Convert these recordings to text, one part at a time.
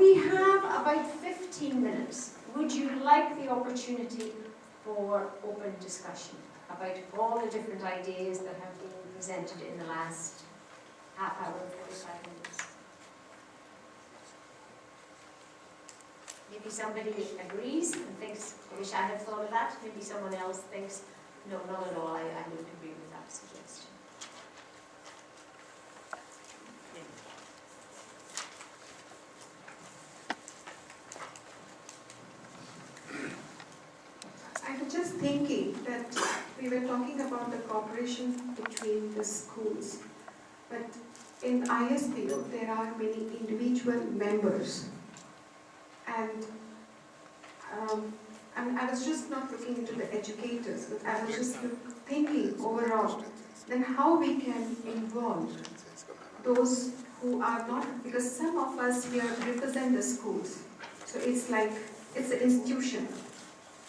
we have about 15 minutes. Would you like the opportunity for open discussion about all the different ideas that have been presented in the last half hour, 45 minutes? Maybe somebody agrees and thinks, I wish I had thought of that. Maybe someone else thinks, no, not at all, I don't agree with that suggestion. I was just thinking that we were talking about the cooperation between the schools, but in ISPO there are many individual members, and I was just not looking into the educators, but I was just thinking overall, then how we can involve those who are not, because some of us here represent the schools, so it's like, it's an institution,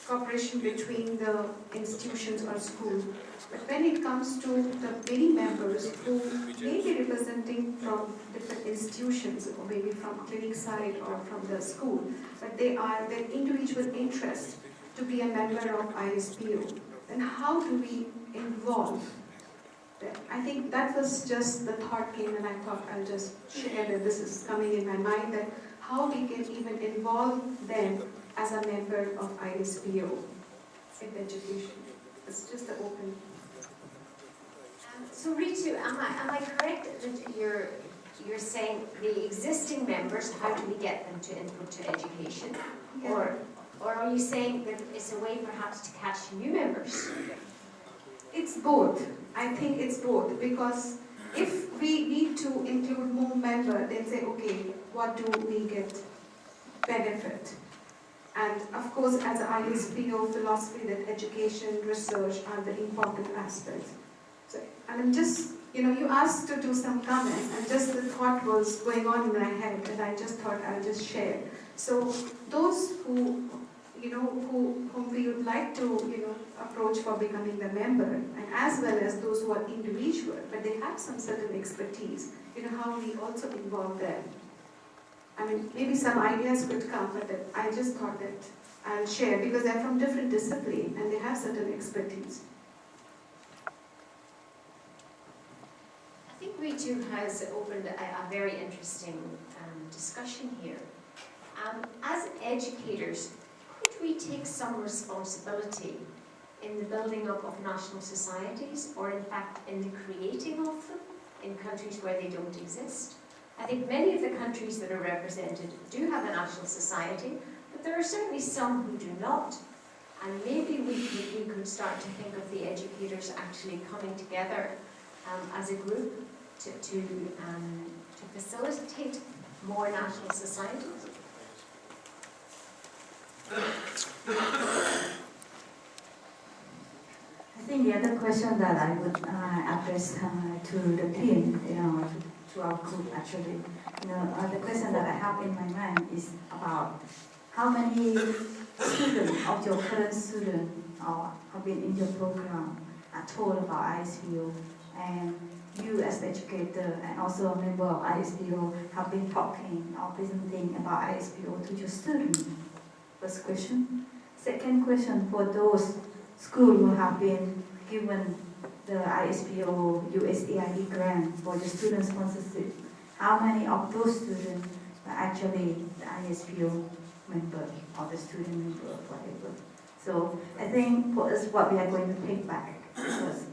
cooperation between the institutions or schools. But when it comes to the many members who may be representing from different institutions, or maybe from clinic side or from the school, but they are their individual interest to be a member of ISPO, then how do we involve them? I think that was just the thought came, and I thought I'll just share that this is coming in my mind, that how we can even involve them as a member of ISPO in education. It's just an open. So Ritu, am I correct that you're saying the existing members, how do we get them to input to education? Yeah. Or are you saying that it's a way perhaps to catch new members? It's both. I think it's both, because if we need to include more members, then say, okay, what do we get benefit? And of course, as an ISPO philosophy, that education, research are the important aspects. So, and I'm just, you asked to do some comments, and just the thought was going on in my head, and I just thought I'll just share. So those who, whom we would like to, approach for becoming the member, and as well as those who are individual, but they have some certain expertise, how we also involve them. I mean, maybe some ideas could come, but I just thought that I'll share, because they're from different disciplines and they have certain expertise. I think Ritu has opened a very interesting discussion here. As educators, could we take some responsibility in the building up of national societies, or in fact in the creating of them in countries where they don't exist? I think many of the countries that are represented do have a national society, but there are certainly some who do not. And maybe we could start to think of the educators actually coming together as a group to facilitate more national societies. I think the other question that I would address to the team, to our group actually, the question that I have in my mind is about how many students of your current students or have been in your program are told about ISPO, and you as educator and also a member of ISPO have been talking or presenting about ISPO to your students. First question. Second question, for those schools who have been given the ISPO USAID grant for the student sponsorship, how many of those students are actually the ISPO member or the student member or whatever? So I think for us what we are going to take back because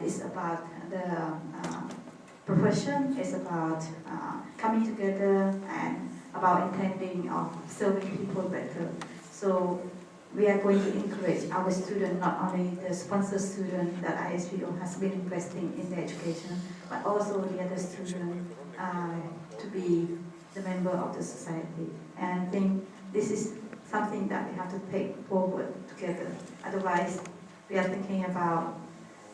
it's about the profession, it's about coming together and about intending of serving people better. So we are going to encourage our students, not only the sponsor student that ISPO has been investing in their education, but also the other students to be the member of the society. And I think this is something that we have to take forward together. Otherwise, we are thinking about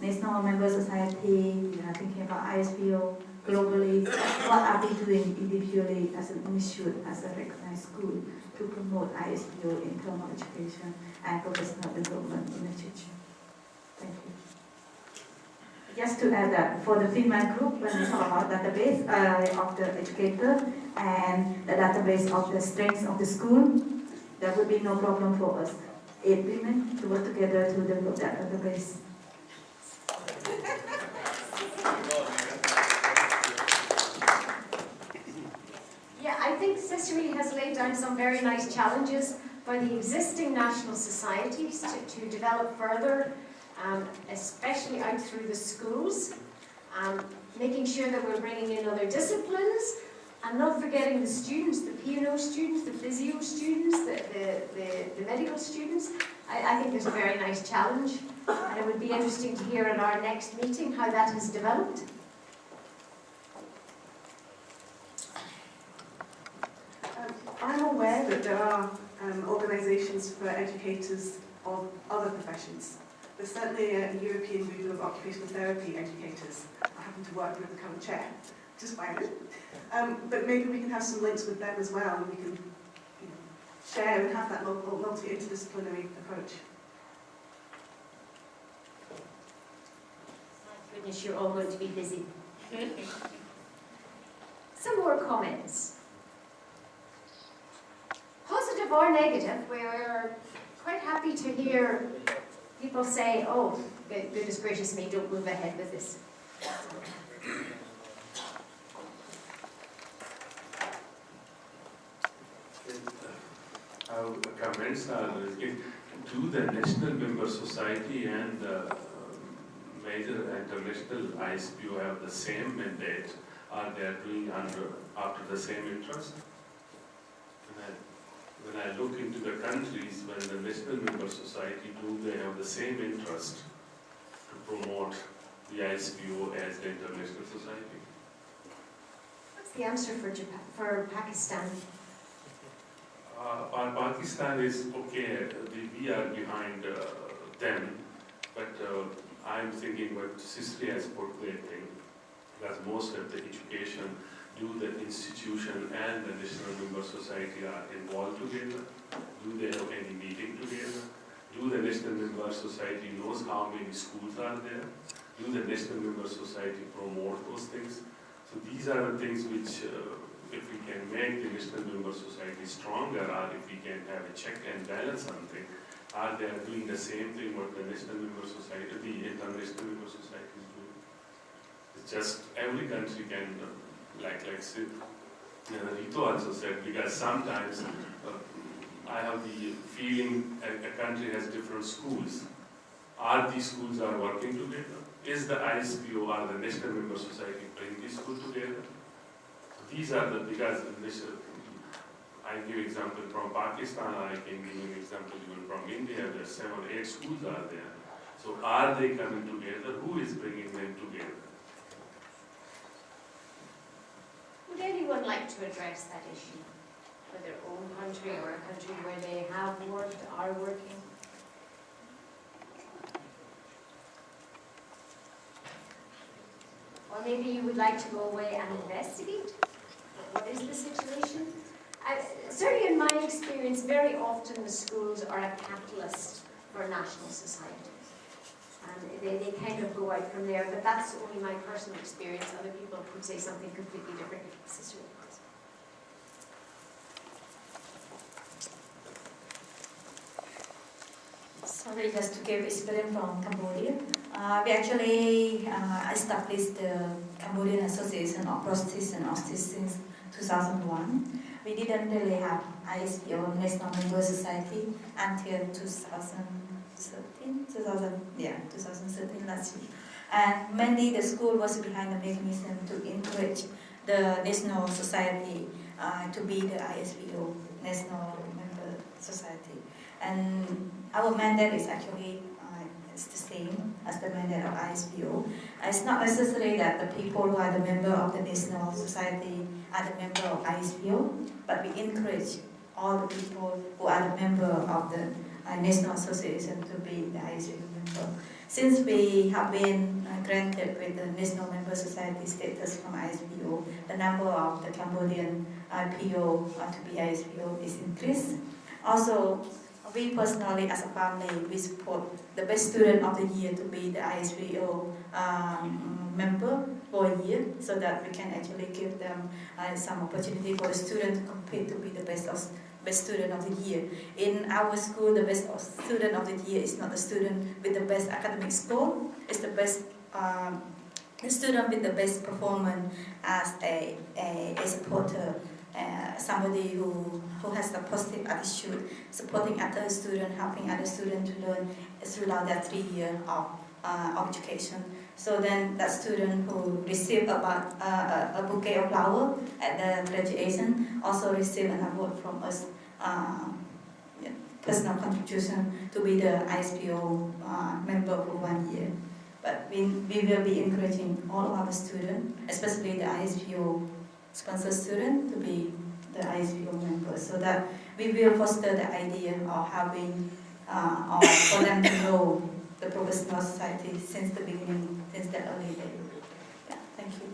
national member society, we are thinking about ISPO globally. What are we doing individually as an institute, as a recognized school, to promote ISPO in terms of education and professional development in the future? Thank you. just to add that for the female group, when we talk about database of the educator and the database of the strengths of the school, there would be no problem for us 8 women to work together to develop that database. Yeah, I think Cicely has laid down some very nice challenges for the existing national societies to develop further, especially out through the schools, making sure that we're bringing in other disciplines, and not forgetting the students, the P&O students, the physio students, the medical students. I think there's a very nice challenge, and it would be interesting to hear at our next meeting how that has developed. I'm aware that there are organisations for educators of other professions. There's certainly a European group of occupational therapy educators. I happen to work with the current chair, just by it. But maybe we can have some links with them as well, and we can share and have that multi-interdisciplinary approach. My goodness, you're all going to be busy. Some more comments. Positive or negative, we're quite happy to hear people say, oh, goodness gracious me, don't move ahead with this. Our comments are, do the national member society and the major international ISPO have the same mandate? Are they doing after the same interest? When I look into the countries, when the national member society do, they have the same interest to promote the ISPO as the international society? What's the answer for Japan, for Pakistan? Pakistan is okay, we are behind them, but I'm thinking what Cicely has portrayed, because most of the education, do the institution and the national member society are involved together? Do they have any meeting together? Do the national member society knows how many schools are there? Do the national member society promote those things? So these are the things which, if we can make the national member society stronger, or if we can have a check and balance something, are they doing the same thing what the national member society, the international member society is doing? It's just every country can, like Rito also said, because sometimes I have the feeling a country has different schools. Are these schools are working together? Is the ISPO or the national member society bring these schools together? These are the, because I give example from Pakistan, I can give an example even from India, where 7 or 8 schools are there. So are they coming together? Who is bringing them together? Would anyone like to address that issue? For their own country or a country where they have worked, are working? Or maybe you would like to go away and investigate? What is the situation? Certainly in my experience, very often the schools are a catalyst for national societies. And they kind of go out from there, but that's only my personal experience. Other people could say something completely different. Sister, please. Sorry, just to give experience from Cambodia. We actually established the Cambodian Association of Prosthetists and Orthotists since 2001. We didn't really have ISPO, National Member Society, until 2013 last year. And mainly the school was behind the mechanism to encourage the National Society to be the ISPO, National Member Society. And our mandate is actually it's the same as the mandate of ISPO. It's not necessary that the people who are the member of the National Society are the member of ISPO, but we encourage all the people who are the member of the National Association to be the ISPO member. Since we have been granted with the National Member Society status from ISPO, the number of the Cambodian PO to be ISPO is increased. Also, we personally, as a family, we support the best student of the year to be the ISPO member for a year, so that we can actually give them some opportunity for the student to compete to be the best student of the year. In our school, the best student of the year is not the student with the best academic score, it's the best the student with the best performance as a supporter, somebody who has a positive attitude, supporting other students, helping other students to learn throughout their 3 years of education. So then that student who received a bouquet of flowers at the graduation also received an award from us, personal contribution to be the ISPO member for 1 year. But we will be encouraging all of our students, especially the ISPO sponsor students, to be the ISPO members, so that we will foster the idea of having, or for them to know the professional society since the beginning, since the early days. Yeah, thank you.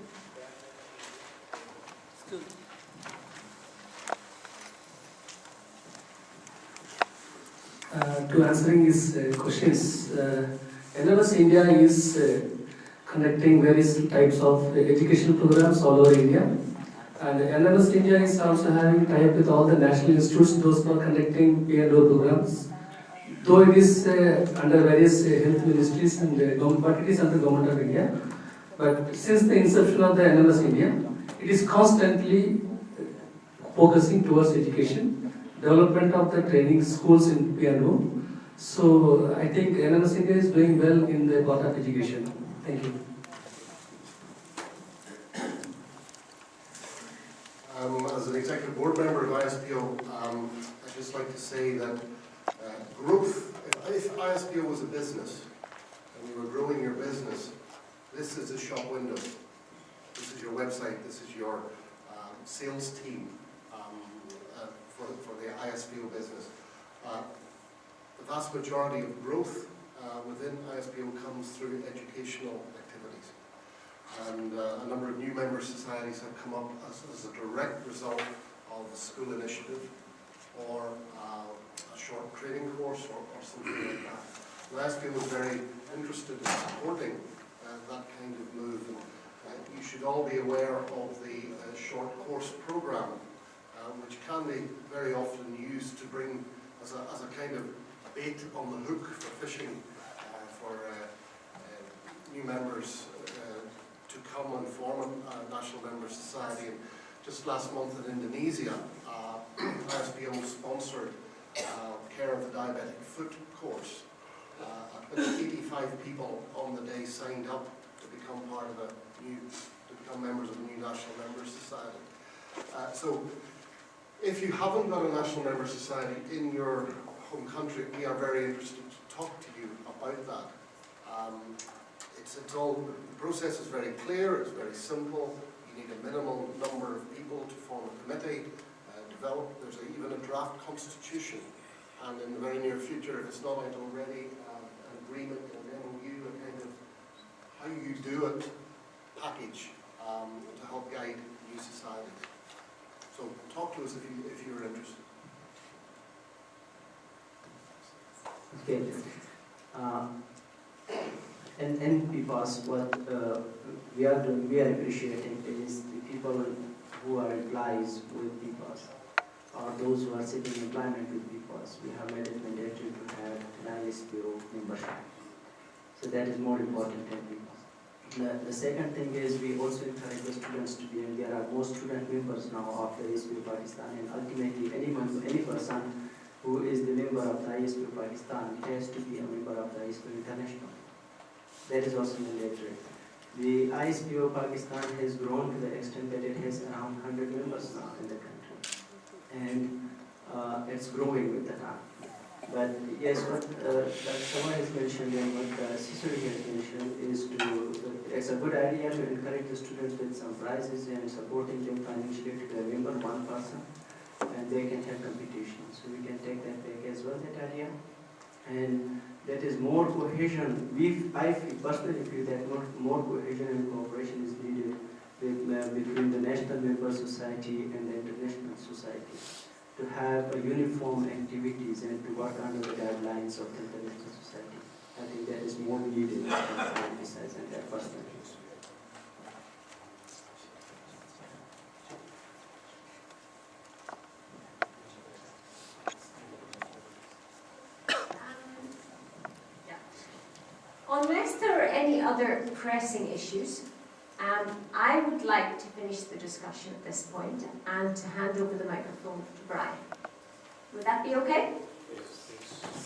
To answering his questions, NLS India is conducting various types of educational programs all over India. And NLS India is also having tie-up with all the national institutes, those who are conducting P&O programs. Though it is under various health ministries and government, but it is under Government of India. But since the inception of the NLS India, it is constantly focusing towards education, development of the training schools in P&O. So I think NLS India is doing well in the part of education. Thank you. As an executive board member of ISPO, I'd just like to say that growth, if ISPO was a business and you were growing your business, this is a shop window. This is your website, this is your sales team for the ISPO business. The vast majority of growth within ISPO comes through educational activities. And a number of new member societies have come up as a direct result of the school initiative or a short training course or something like that. And ISPO was very interested in supporting that kind of move. And you should all be aware of the short course program, which can be very often used to bring as a kind of bait on the hook for fishing for new members to come and form a national member society. And just last month in Indonesia, ISPO sponsored Care of the Diabetic Foot course. About 85 people on the day signed up to become become members of a new national member society. So if you haven't got a national member society in your home country, we are very interested to talk to you about that. The process is very clear, it's very simple. You need a minimum number of people to form a committee, there's even a draft constitution, and in the very near future, if it's not out already, an agreement, an MOU, a kind of how you do it package to help guide new societies. So talk to us if you're interested. Okay. And because what we are doing, we are appreciating is the people who are employees with PPAS, or those who are seeking employment with PPAS. We have made it mandatory to have an ISPO membership. So that is more important than PPAS. The second thing is we also encourage the students to be, and there are more student members now of the ISPO Pakistan, and ultimately any person who is the member of the ISPO Pakistan has to be a member of the ISPO International. That is also mandatory. The ISPO Pakistan has grown to the extent that it has around 100 members now in the country. And it's growing with the time. But yes, what Sama has mentioned and what Cicely has mentioned is it's a good idea to encourage the students with some prizes and supporting them financially to be a member, one person, and they can have competition. So we can take that back as well, that idea. And that is more cohesion. I personally feel that more cohesion and cooperation is needed between the national member society and the international society to have a uniform activities and to work under the guidelines of the international society. I think that is more needed than to emphasize on that personally. Unless there are any other pressing issues, I would like to finish the discussion at this point and to hand over the microphone to Brian. Would that be okay? Yes.